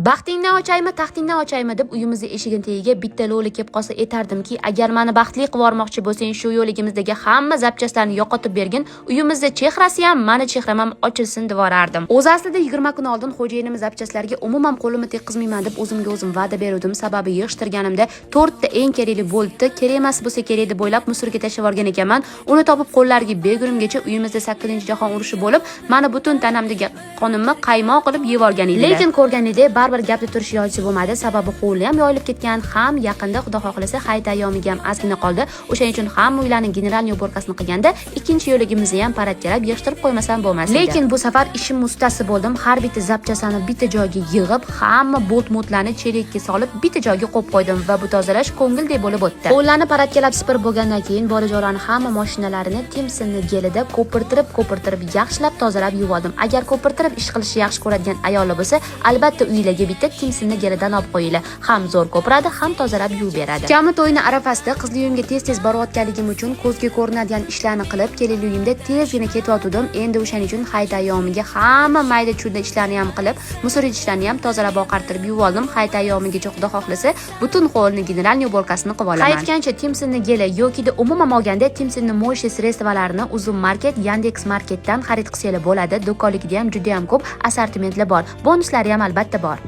Baxtingdan ochaymi, taxtingdan ochaymi deb uyimizning eshigini tagiga bitta lo'li kelib qolsa aytardimki, agar meni baxtli qilib yubormoqchi bo'lsang, shu yo'ligimizdagi hamma zapchastlarni yo'qotib bergin, uyimizda chehrasi ham, meni chehram ham ochilsin deb yuborardim. O'z aslida 20 kun oldin xo'jayinimiz zapchastlarga umuman qo'limni tekkizmayman deb o'zimga o'zim va'da berdim. Sababi yig'ishtirganimda 4 ta eng kerakli bo'ldi, kerak emas bo'lsa kerak deb o'ylab musorga tashlab yuborgan ekanman. Uni topib qo'llariga bergunimgacha uyimizda 8-jahon urushi bo'lib, meni butun tanamdagi qonimni qaymoq qilib yeb olgan edi. Lekin ko'rganingdek baribir gapda turish iloji bo'lmadi. Sababi qo'li ham yoyilib ketgan, ham yaqinda xudo xohlasa hayit ayyomiga ham ozgina qoldi. O'shaning uchun ham uylarning general yuborkasini qilganda ikkinchi yo'ligimizni ham paratkalab yig'ishtirib qo'ymasam bo'lmas edi. Lekin bu safar ishim ustasi bo'ldim. Har bitta zapchasani bitta joyga yig'ib, hamma bolt-motlarni chelakka solib bitta joyga qo'yib qo'ydim va bu tozalash ko'ngildek bo'lib o'tdi. Qo'llarni paratkalab sipirib bo'lgandan keyin bolajonlarning hamma mashinalarini Timsonning gelida ko'pirtirib yaxshilab tozalab yuvordim. Agar ko'pirtirib ish qilishni yaxshi ko'radigan ayollar bo'lsa, albatta uylarga bitta Timsonning gelidan olib qo'yinglar. Ham zo'r ko'piradi, ham tozalab yuvib beradi. Kami to'yni arafasida qizli uyimga tez-tez borayotganligim uchun ko'zga ko'rinadigan ishlarni qilib, kelin uyimda tezgina ketayotgandim. Endi o'shaning uchun hayit ayyomiga hamma mayda-chuyda ishlarni ham qilib, musor idishlarni ham tozalab oqartirib yuvoldim. Hayit ayyomigacha xudo xohlasa, butun hovlining general yuborkasini qilib olaman. Qaytgancha Timsonning geli yoki umuman olganda Timsonning mo'yshes restoranlarini Uzum Market, Yandex Marketdan xarid qilsanglar bo'ladi. Do'konligida ham juda ham ko'p assortimentlar bor. Bonuslari ham albatta bor.